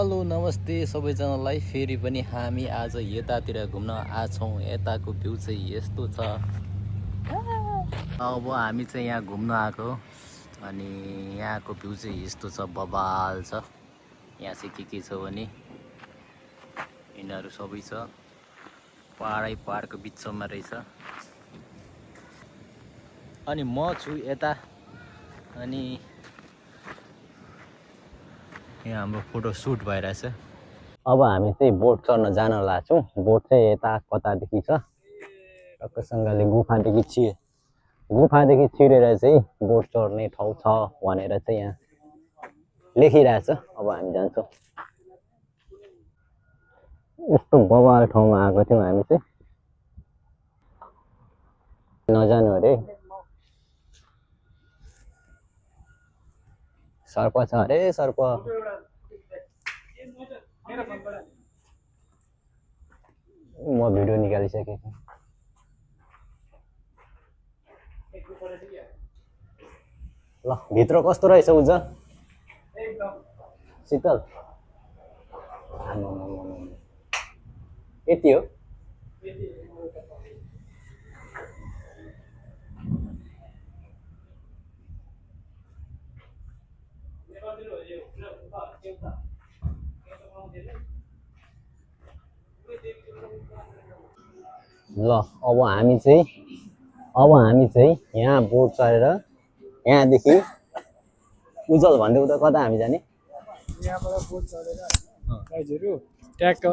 Hello नमस्ते सबैजनालाई फेरि पनि हामी आज यतातिर घुम्न आछौँ। यताको भ्यू चाहिँ यस्तो छ। अब हामी चाहिँ यहाँ घुम्न आएको अनि यहाँको भ्यू चाहिँ यस्तो छ, बबाल छ। यहाँ चाहिँ के छ भने यिनीहरू सबै छ, पहाडको बिचमा रहेछ। अनि म छु यता, अनि यहाँ हाम्रो फोटो सुट भइरहेछ। अब हामी चाहिँ बोट चढ्न जान लाग्छौँ। बोट चाहिँ यता कतादेखि छ, टक्कसँगले गुफादेखि छिरेर चाहिँ बोट चढ्ने ठाउँ छ भनेर चाहिँ यहाँ लेखिरहेछ। अब हामी जान्छौँ। यस्तो बबाल ठाउँमा आएको थियौँ हामी चाहिँ, नजानु अरे। सर्प छ अरे, सर्प। म भिडियो निकालिसकेँ। ल भित्र कस्तो रहेछ उज्जवल? शीतल यति हो। ल अब हामी चाहिँ यहाँ बोट चढेर यहाँदेखि उज्जवल भन्दै उता कता हामी जाने? यहाँबाट बोट चढेर गाइजहरू ट्याक्क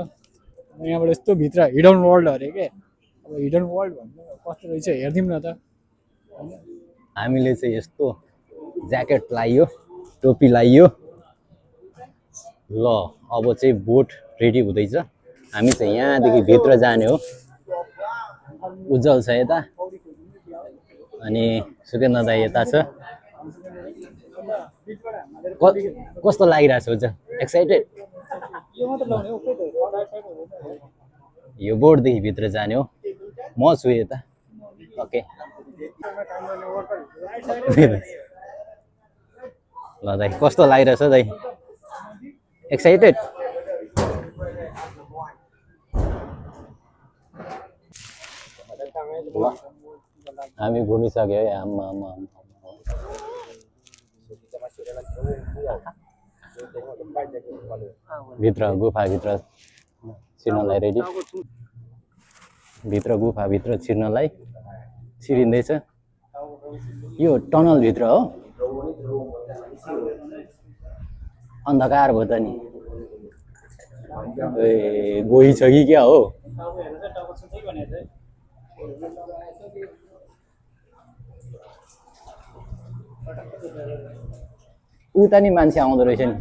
यहाँबाट यस्तो भित्र हिडन वर्ल्ड अरे के। अब हिडन वर्ल्ड भन्नु कस्तो रहेछ हेरिदिउँ न त। हामीले चाहिँ यस्तो ज्याकेट लाइयो, टोपी लाइयो। ल अब चाहिँ बोट रेडी हुँदैछ। हामी चाहिँ यहाँदेखि भित्र जाने हो। उज्जवल छ यता अनि सुकेन्द्र दाइ यता छ। कस्तो लागिरहेछ उज्जवल? एक्साइटेड? यो बोटदेखि भित्र जाने हो। म छु यता। ओके ल दाइ, कस्तो लागिरहेछ दाइ? एक्साइटेड? हामी घुमिसक्यो है। आम्मा भित्र गुफाभित्र छिर्नलाई रेडी। भित्र गुफाभित्र छिर्नलाई छिरिँदैछ। यो टनलभित्र हो, अन्धकार भयो त नि। ए गोही छ कि क्या हो? उता नि मान्छे आउँदो रहेछ नि।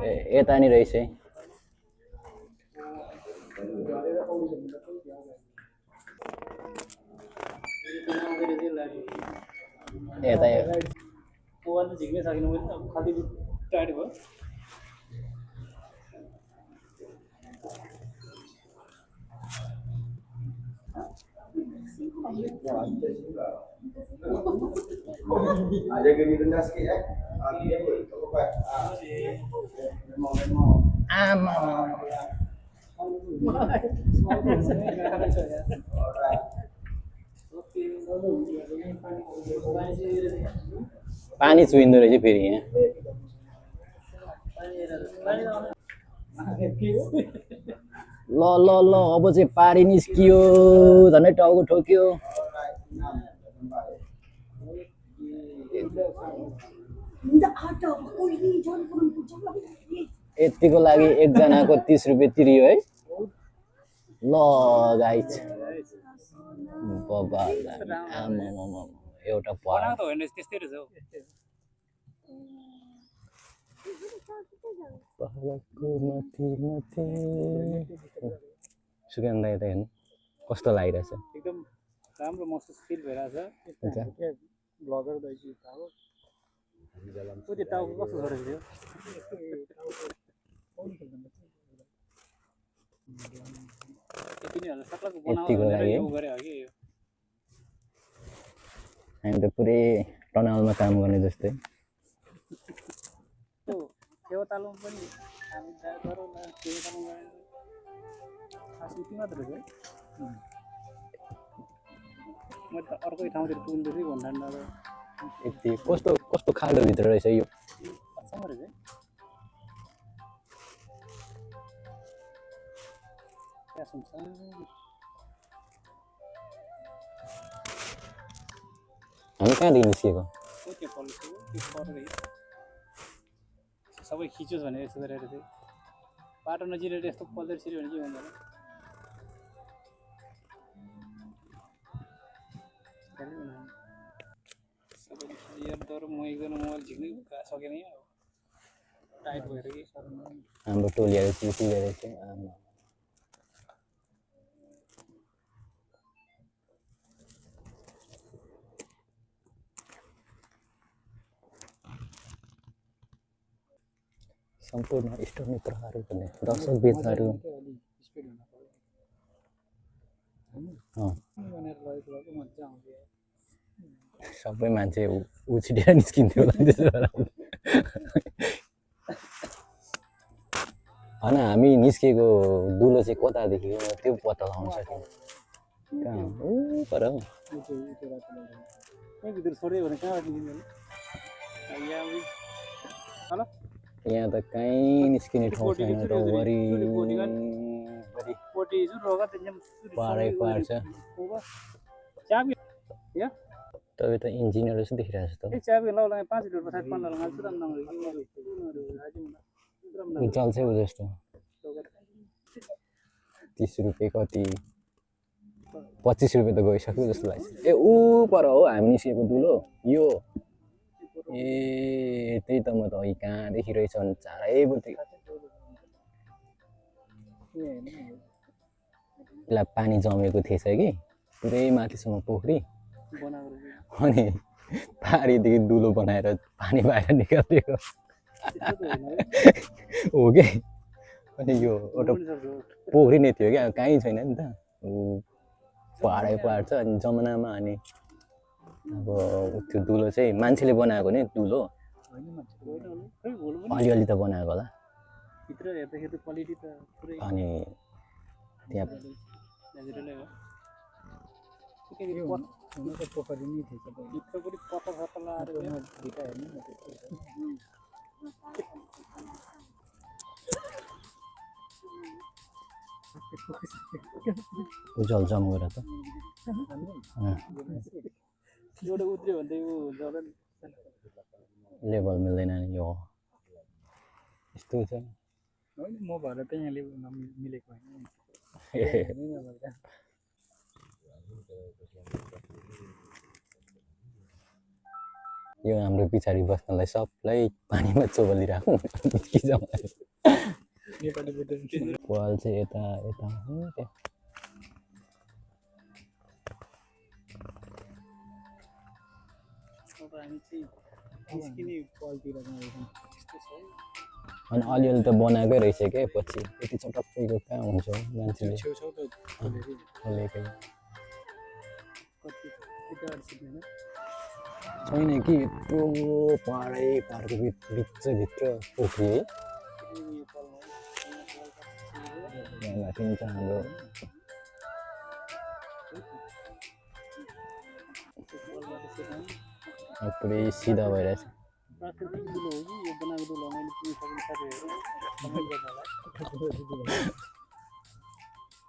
ए यता नि रहेछ है। यता झिक्नै सकिनँ मैले खालि टाइट भयो। Ada gini sikit dia pun tak apa. आमा पानी चुइँदो रहेछ फेरि यहाँ। ल ल ल अब चाहिँ पारी निस्कियो, झन्डै टाउको ठोक्यो। यतिको लागि एकजनाको 30 रुपियाँ तिरियो है। ल गाइस बाबा आमा एउटा पहाड सुकेन्द्र दाइ त हेर्नु कस्तो लागिरहेछ? एकदम राम्रो महसुस फिल भइरहेछ। ब्लगर दाइजु हो। त्यो टाउको कस्तो छ रहेछ? यतिको लागि हामी त पुरै टनलमा काम गर्ने जस्तै त्यो फेवातालमा पनि हामी गरौँ न फेवातालमा गएर खास यति मात्र है म त अर्कै ठाउँतिर पुग्दैछु भन्दा यति कस्तो कस्तो खाल्डो भित्र रहेछ यो अचम्म रहेछ क्या सुन्छ हामी कहाँदेखि निस्किएको त्यो पल्लो त्यो परेर सबै खिचोस् भनेर यस्तो गरेर चाहिँ बाटो नजिरेर यस्तो पल्लेर छिर्यो भने के हुँदैन सबै यार तर म एकजना मोबाइल झिक्नै सकेन यहाँ टाइट भएर कि हाम्रो टोलीहरू चिसी गरेको थियो सम्पूर्ण इष्ट मित्रहरू भन्ने दर्शक बेचहरू सबै मान्छे उछिटेर निस्किन्थ्यो होला त्यसो भएर होइन हामी निस्किएको दुलो चाहिँ कतादेखि हो त्यो पत्ता लगाउन सक्यौँ कहाँ ऊ पर हौ भित्र छोड्यो भने कहाँबाट निस्किन्छ हेलो यहाँ त कहीँ निस्किने ठाउँ छैन त वरि पाहाडै पाहाड छ तपाईँ त इन्जिनियर जस्तो देखिरहेको छ त उज्जवल चाहिँ ऊ जस्तो 30 रुपियाँ कति 25 रुपियाँ त गइसक्यो जस्तो लाग्छ ए ऊ पर हो हामी निस्केको दुलो यो ए त्यही त म त अघि कहाँदेखि रहेछ भने चारैपट्टि यसलाई पानी जमेको थिएछ कि पुरै माथिसम्म पोखरी अनि पारीदेखि दुलो बनाएर पानी बाहिर निकालिदिएको हो कि अनि यो एउटा पोखरी नै थियो क्या कहीँ छैन नि त पहाडै पहाड छ अनि जमानामा अनि अब त्यो दुलो चाहिँ मान्छेले बनाएको नि दुलो अलिअलि त बनाएको होला अनि त्यहाँ पोखरी नै थिएछ भित्रपट्टि पत्ता सत्ता लगाएर उज्जवल जम गएर त एउटा उत्रियो भने ऊ जलन लेभल मिल्दैन नि यो यस्तो छ होइन म भएर त यहाँ लेभल नमिलेको होइन यो हाम्रो पछाडि बस्नलाई सबलाई पानीमा चोबलिराखौँ पाल चाहिँ यता यता हो त्यहाँ अनि अलिअलि त बनाएकै रहेछ क्या पछि यति चटक्कैको कहाँ हुन्छ मान्छेले छैन कि यत्रो पहाडै पहाडको भित्र पोखरी है यहाँ माथि छ हाम्रो पुरै सिधा भइरहेछ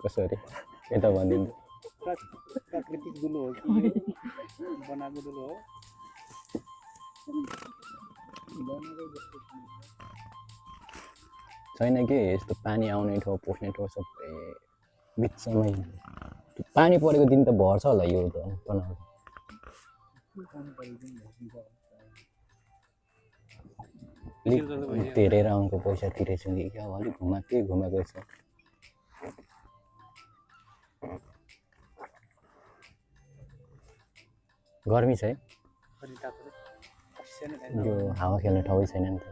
कसरी यता भनिदिनु प्राकृतिक दुलो हो कि बनाएको दुलो हो छैन कि यस्तो पानी आउने ठाउँ पस्ने ठाउँ सबै बिचमै पानी परेको दिन त भर्छ होला यो त तनाउ धेरै राउन्डको पैसा तिरेछु कि क्या अलिक घुमाएको छ गर्मी छ है यो हावा खेल्ने ठाउँै छैन नि त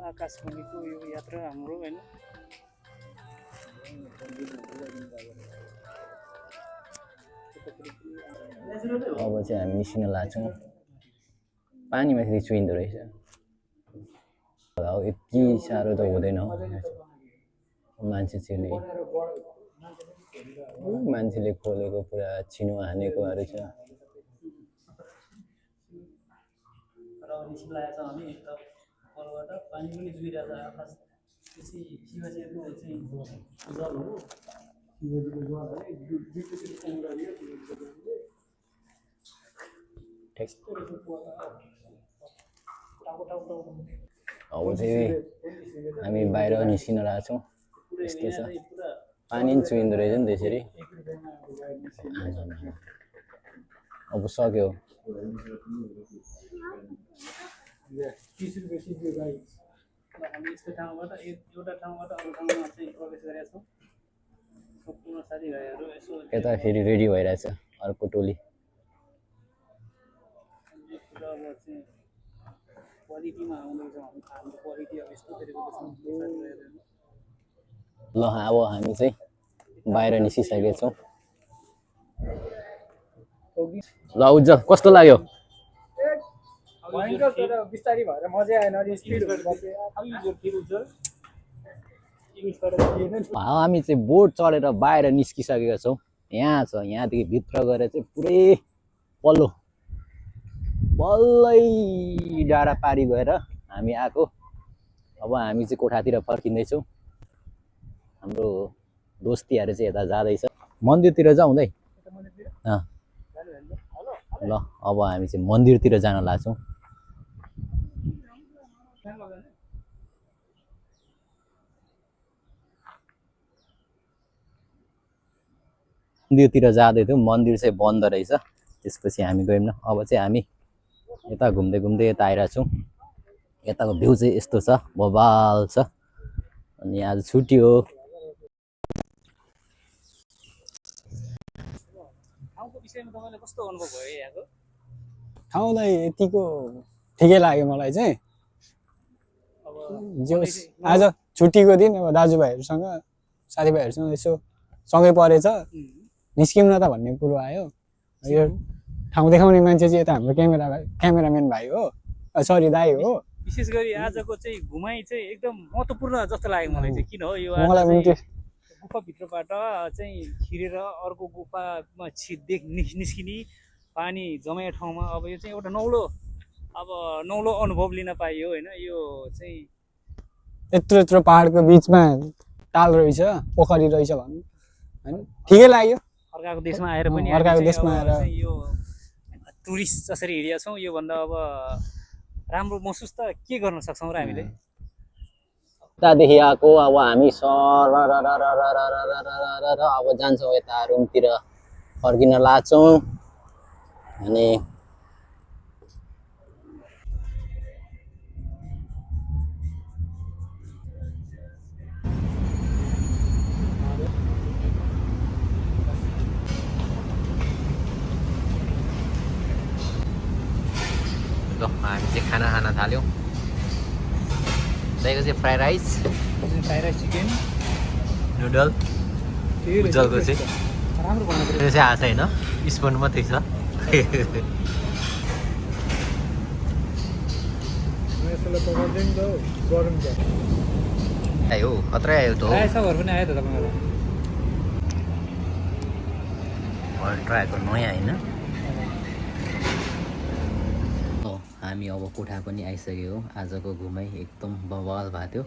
आकाश मुनिको यो यात्रा हाम्रो होइन अब चाहिँ हामी निस्किन लाग्छौँ पानीमा फेरि चुइँदो रहेछ अब यति साह्रो त हुँदैन मान्छे छिर्ने मान्छेले खोलेको पुरा चिनो हानेकोहरू छ अब चाहिँ हामी बाहिर निस्किन लाग्छौँ यस्तो छ पानी पनि चुइँदो रहेछ नि त्यसरी अब सक्यो 30 रुपैयाँ टिप्यो गाई हामी यस्तो ठाउँबाट एउटा ठाउँबाट अर्को ठाउँमा चाहिँ प्रवेश गरेका छौँ सम्पूर्ण साथीभाइहरू यसो यता फेरि रेडी भइरहेछ अर्को टोली अब चाहिँ क्वालिटीमा आउँदैछौँ हाम्रो क्वालिटी अब यस्तो गरेको छौँ साथीभाइहरू ल अब हामी चाहिँ बाहिर निस्किसकेका छौँ ल उज्जवल कस्तो लाग्यो भयङ्कर तर बिस्तारै भएर मजा आएन अलि स्पिड हामी चाहिँ बोट चढेर बाहिर निस्किसकेका छौँ यहाँ छ यहाँदेखि भित्र गएर चाहिँ पुरै पल्लो बल्लै डाँडा पारी गएर हामी आएको अब हामी चाहिँ कोठातिर फर्किँदैछौँ हाम्रो दोस्तीहरू चाहिँ यता जाँदैछ मन्दिरतिर जाउँ है ल अब हामी चाहिँ मन्दिरतिर जान लाग्छौँ मन्दिरतिर जाँदै थियौँ मन्दिर चाहिँ बन्द रहेछ त्यसपछि हामी गयौँ न अब चाहिँ हामी यता घुम्दै घुम्दै यता आइरहेको छौँ यताको भ्यू चाहिँ यस्तो छ बबाल छ अनि आज छुट्टी हो ठाउँको विषयमा तपाईँलाई कस्तो अनुभव भयो यहाँको ठाउँलाई यतिको ठिकै लाग्यो मलाई चाहिँ जो आज छुट्टीको दिन अब दाजुभाइहरूसँग साथीभाइहरूसँग यसो सँगै परेछ निस्किउँ न त भन्ने कुरो आयो यो ठाउँ देखाउने मान्छे चाहिँ यता हाम्रो क्यामेराम्यान भाइ हो सरी दाइ हो विशेष गरी आजको चाहिँ घुमाइ चाहिँ एकदम महत्त्वपूर्ण जस्तो लाग्यो मलाई चाहिँ किन हो यो मलाई पनि त्यो गुफाभित्रबाट चाहिँ छिरेर अर्को गुफामा निस्किने पानी जमाएको ठाउँमा अब यो चाहिँ एउटा नौलो अनुभव लिन पाइयो होइन यो चाहिँ यत्रो यत्रो पाहाडको बिचमा ताल रहेछ पोखरी रहेछ भन्नु होइन ठिकै लाग्यो अर्काको देशमा आएर पनि अर्काको देशमा आएर यो टुरिस्ट जसरी हिँडेका छौँ योभन्दा अब राम्रो महसुस त के गर्न सक्छौँ र हामीले यतादेखि आएको अब हामी सर अब जान्छौँ यता रुमतिर फर्किन लाग्छौँ अनि ल हामी चाहिँ खाना खान थाल्यौँ दाइको चाहिँ फ्राई राइस चिकन नुडल उज्जवलको चाहिँ राम्रो बनाएको त्यो चाहिँ आएको छैन स्पुन मात्रै छ आयो खत्रै आयो त रायसागर पनि आयो त तपाईँको ट्राईको नयाँ होइन हामी अब कोठा पनि आइसक्यो हो आजको घुमाइ एकदम बवाल भएको थियो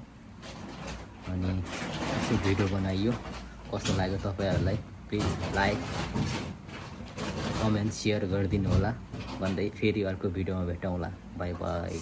अनि यसो भिडियो बनाइयो कस्तो लाग्यो तपाईँहरूलाई प्लिज लाइक कमेन्ट सेयर गरिदिनु होला भन्दै फेरि अर्को भिडियोमा भेटौँला बाई बाई